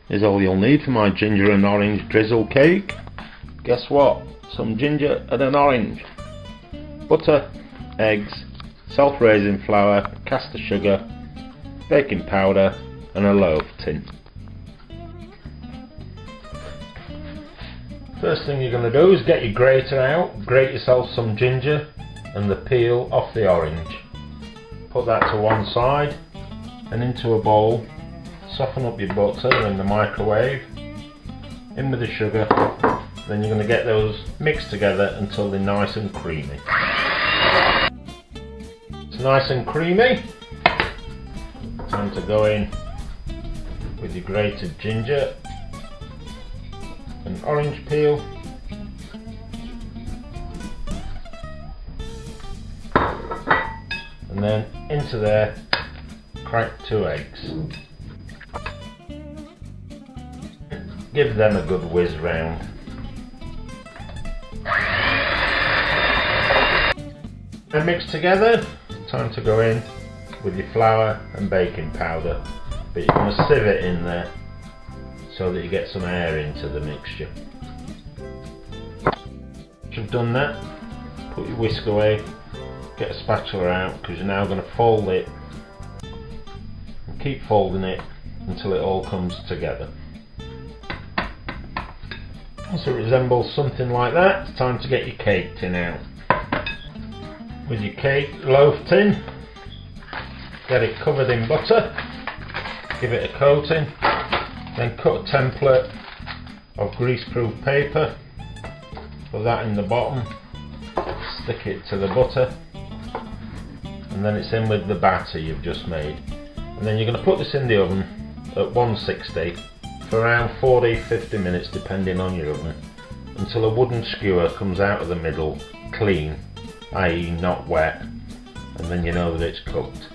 is all you'll need for my ginger and orange drizzle cake. Guess what? Some ginger and an orange. Butter, eggs, self-raising flour, caster sugar, baking powder and a loaf tin. First thing you're going to do is get your grater out, grate yourself some ginger and the peel off the orange. Put that to one side and into a bowl. Soften up your butter in the microwave, in with the sugar, then you're going to get those mixed together until they're nice and creamy. It's nice and creamy. Time to go in with your grated ginger and orange peel. And then into there, crack 2 eggs. Give them a good whiz round. And mix together. Time to go in with your flour and baking powder, but you're going to sieve it in there so that you get some air into the mixture. Once you've done that, put your whisk away, get a spatula out, because you're now going to fold it and keep folding it until it all comes together. Once it resembles something like that, it's time to get your cake tin out. With your cake loaf tin, get it covered in butter, give it a coating, then cut a template of greaseproof paper, put that in the bottom, stick it to the butter, and then it's in with the batter you've just made. And then you're going to put this in the oven at 160 for around 40-50 minutes depending on your oven, until a wooden skewer comes out of the middle clean, i.e. not wet, and then you know that it's cooked.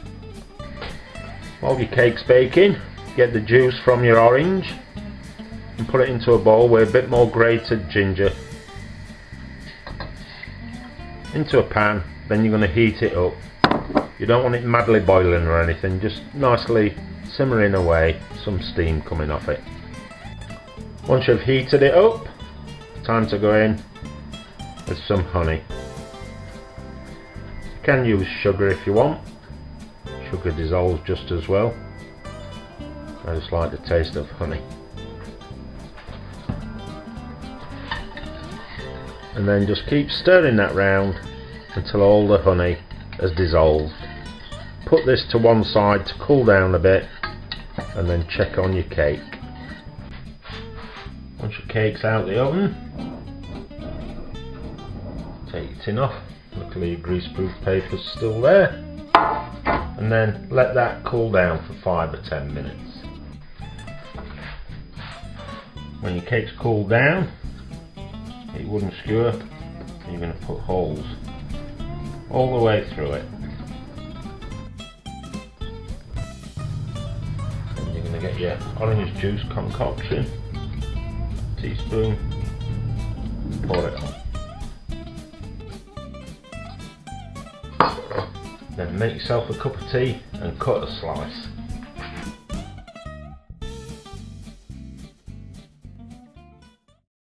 While your cake's baking, get the juice from your orange and put it into a bowl with a bit more grated ginger into a pan. Then you're going to heat it up. You don't want it madly boiling or anything, just nicely simmering away, some steam coming off it. Once you've heated it up, time to go in with some honey. You can use sugar if you want. Sugar dissolves just as well. I just like the taste of honey. And then just keep stirring that round until all the honey has dissolved. Put this to one side to cool down a bit, and then check on your cake. Once your cake's out the oven, take your tin off. Luckily your greaseproof paper's still there. And then let that cool down for 5 or 10 minutes. When your cake's cooled down, get your wooden skewer, and you're going to put holes all the way through it. And you're going to get your orange juice concoction, teaspoon, pour it on. Then make yourself a cup of tea and cut a slice.